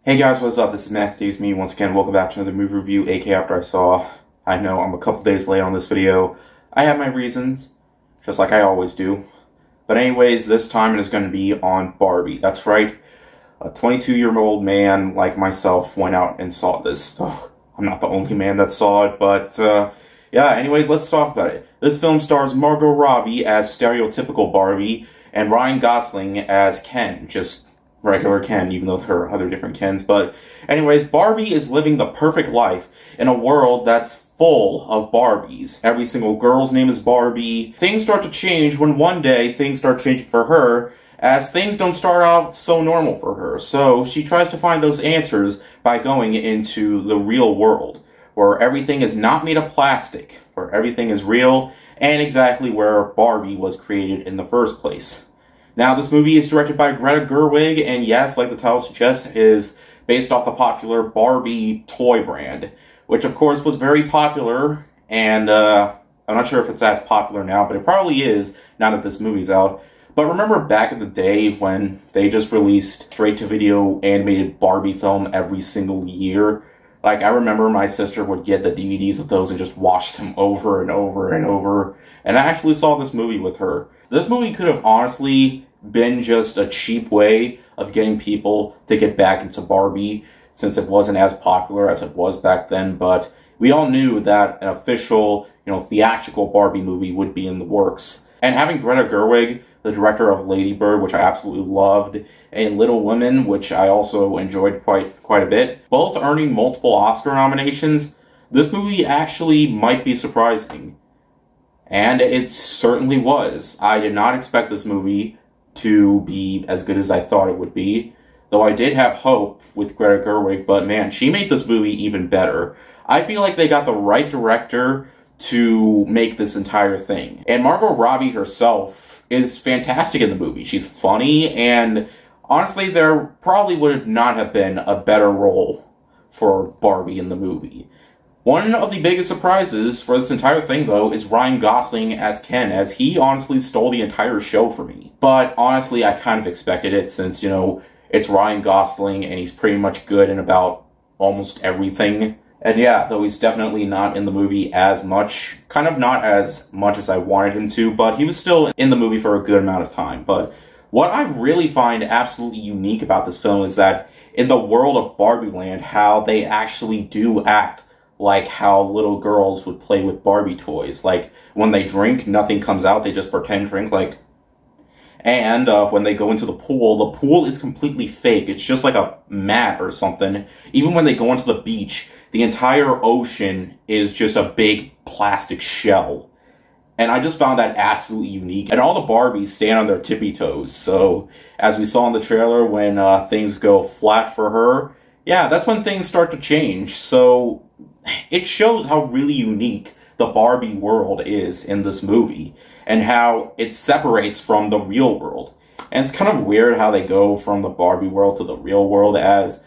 Hey guys, what's up? This is Matthew, me once again. Welcome back to another movie review, aka After I Saw. I know I'm a couple days late on this video. I have my reasons, just like I always do. But anyways, this time it is going to be on Barbie. That's right, a 22-year-old man like myself went out and saw this. Oh, I'm not the only man that saw it, but yeah, anyways, let's talk about it. This film stars Margot Robbie as stereotypical Barbie, and Ryan Gosling as Ken, just regular Ken, even though there are other different Kens. But anyways, Barbie is living the perfect life in a world that's full of Barbies. Every single girl's name is Barbie. Things start to change when one day things start changing for her, as things don't start out so normal for her. So she tries to find those answers by going into the real world, where everything is not made of plastic, where everything is real, and exactly where Barbie was created in the first place. Now, this movie is directed by Greta Gerwig, and yes, like the title suggests, is based off the popular Barbie toy brand, which of course was very popular, and I'm not sure if it's as popular now, but it probably is now that this movie's out. But remember back in the day when they just released straight-to-video animated Barbie film every single year? Like, I remember my sister would get the DVDs of those and just watch them over and over and over, and I actually saw this movie with her. This movie could have honestly been just a cheap way of getting people to get back into Barbie, since it wasn't as popular as it was back then, but we all knew that an official, theatrical Barbie movie would be in the works. And having Greta Gerwig, the director of Lady Bird, which I absolutely loved, and Little Women, which I also enjoyed quite a bit, both earning multiple Oscar nominations, this movie actually might be surprising. And it certainly was. I did not expect this movie to be as good as I thought it would be, though I did have hope with Greta Gerwig, but man, she made this movie even better. I feel like they got the right director to make this entire thing. And Margot Robbie herself is fantastic in the movie. She's funny, and honestly, there probably would not have been a better role for Barbie in the movie. One of the biggest surprises for this entire thing, though, is Ryan Gosling as Ken, as he honestly stole the entire show for me. But honestly, I kind of expected it, since, it's Ryan Gosling, and he's pretty much good in about almost everything. And yeah, though he's definitely not in the movie as much, kind of not as much as I wanted him to, but he was still in the movie for a good amount of time. But what I really find absolutely unique about this film is that in the world of Barbie Land, how they actually do act like how little girls would play with Barbie toys. Like, when they drink, nothing comes out, they just pretend drink, like... And when they go into the pool is completely fake. It's just like a mat or something. Even when they go onto the beach, the entire ocean is just a big plastic shell. And I just found that absolutely unique. And all the Barbies stand on their tippy toes. So, as we saw in the trailer, when things go flat for her, yeah, that's when things start to change. So, it shows how really unique the Barbie world is in this movie, and how it separates from the real world. And it's kind of weird how they go from the Barbie world to the real world, as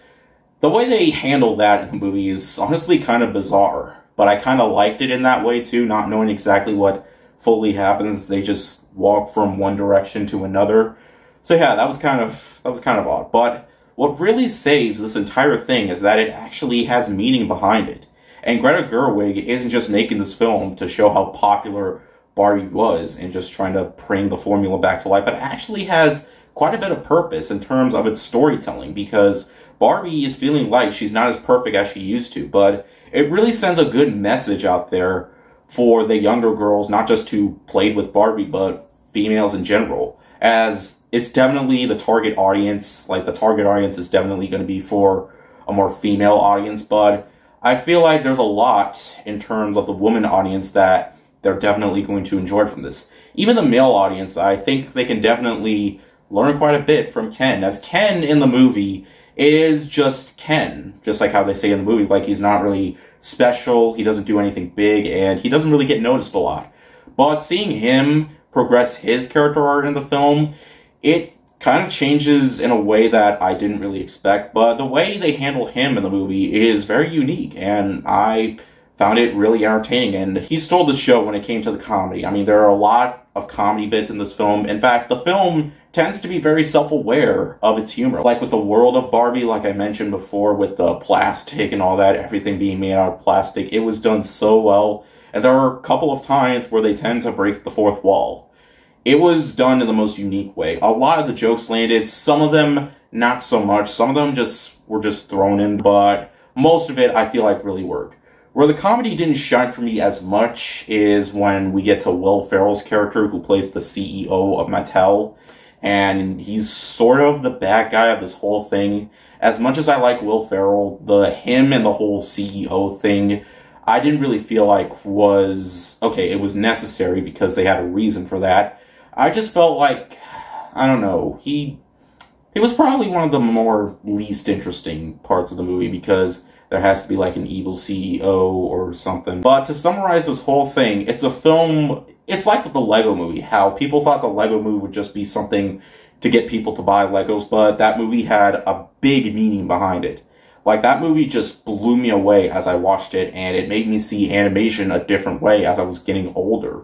the way they handle that in the movie is honestly kind of bizarre. But I kind of liked it in that way too, not knowing exactly what fully happens. They just walk from one direction to another. So yeah, that was kind of odd. But what really saves this entire thing is that it actually has meaning behind it. And Greta Gerwig isn't just making this film to show how popular Barbie was and just trying to bring the formula back to life, but it actually has quite a bit of purpose in terms of its storytelling, because Barbie is feeling like she's not as perfect as she used to, but it really sends a good message out there for the younger girls, not just who played with Barbie, but females in general, as it's definitely the target audience. Like, the target audience is definitely going to be for a more female audience, but I feel like there's a lot in terms of the woman audience that they're definitely going to enjoy from this. Even the male audience, I think they can definitely learn quite a bit from Ken, as Ken in the movie is just Ken, just like how they say in the movie. Like, he's not really special, he doesn't do anything big, and he doesn't really get noticed a lot. But seeing him progress his character art in the film, it kind of changes in a way that I didn't really expect, but the way they handle him in the movie is very unique, and I found it really entertaining, and he stole the show when it came to the comedy. I mean, there are a lot of comedy bits in this film. In fact, the film tends to be very self-aware of its humor. Like with the world of Barbie, like I mentioned before, with the plastic and all that, everything being made out of plastic, it was done so well. And there are a couple of times where they tend to break the fourth wall. It was done in the most unique way. A lot of the jokes landed, some of them not so much. Some of them were just thrown in, but most of it I feel like really worked. Where the comedy didn't shine for me as much is when we get to Will Ferrell's character, who plays the CEO of Mattel, and he's sort of the bad guy of this whole thing. As much as I like Will Ferrell, him and the whole CEO thing, I didn't really feel like was, okay, it was necessary because they had a reason for that. I just felt like, I don't know, he was probably one of the more least interesting parts of the movie because there has to be like an evil CEO or something. But to summarize this whole thing, it's a film, it's like with the Lego movie, how people thought the Lego movie would just be something to get people to buy Legos, but that movie had a big meaning behind it. Like, that movie just blew me away as I watched it, and it made me see animation a different way as I was getting older.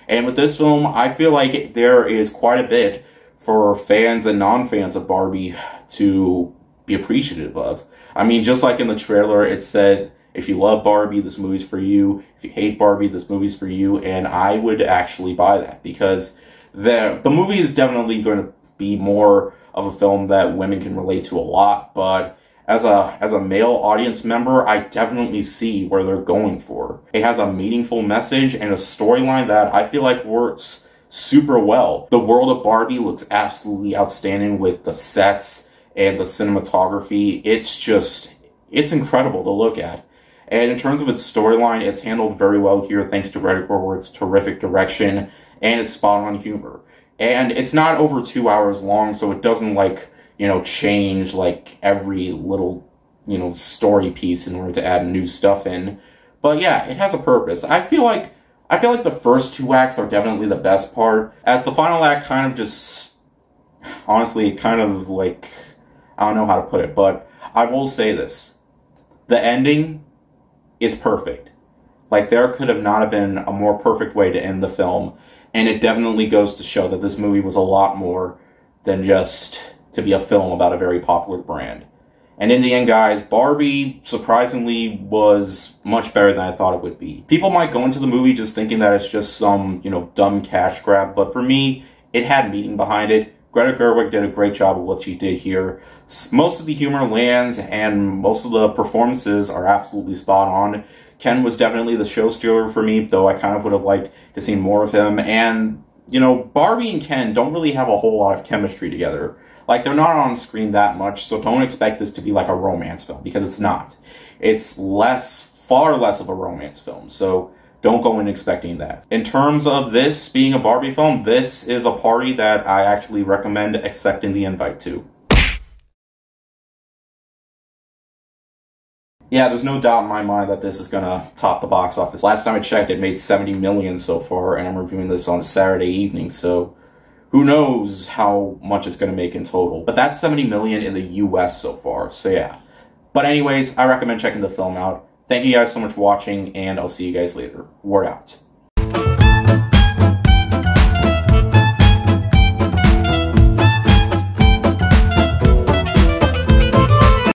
And with this film, I feel like there is quite a bit for fans and non-fans of Barbie to be appreciative of. I mean, just like in the trailer, it says, if you love Barbie, this movie's for you. If you hate Barbie, this movie's for you. And I would actually buy that because the movie is definitely going to be more of a film that women can relate to a lot. But as a male audience member, I definitely see where they're going for. It has a meaningful message and a storyline that I feel like works super well. The world of Barbie looks absolutely outstanding with the sets and the cinematography. It's incredible to look at. And in terms of its storyline, it's handled very well here thanks to Greta Gerwig's terrific direction and its spot-on humor. And it's not over 2 hours long, so it doesn't change like every little, story piece in order to add new stuff in. But yeah, it has a purpose. I feel like the first two acts are definitely the best part, as the final act kind of just, honestly, kind of like, I don't know how to put it, but I will say this. The ending is perfect. Like, there could have not have been a more perfect way to end the film, and it definitely goes to show that this movie was a lot more than just to be a film about a very popular brand. And in the end, guys, Barbie, surprisingly, was much better than I thought it would be. People might go into the movie just thinking that it's just some, dumb cash grab, but for me, it had meaning behind it. Greta Gerwig did a great job of what she did here. Most of the humor lands, and most of the performances are absolutely spot on. Ken was definitely the show stealer for me, though I kind of would have liked to see more of him. And, Barbie and Ken don't really have a whole lot of chemistry together. Like, they're not on screen that much, so don't expect this to be like a romance film, because it's not. It's far less of a romance film, so don't go in expecting that. In terms of this being a Barbie film, this is a party that I actually recommend accepting the invite to. Yeah, there's no doubt in my mind that this is gonna top the box office. Last time I checked, it made $70 million so far, and I'm reviewing this on a Saturday evening, so who knows how much it's gonna make in total. But that's $70 million in the US so far, so yeah. But anyways, I recommend checking the film out. Thank you guys so much for watching, and I'll see you guys later. Word out.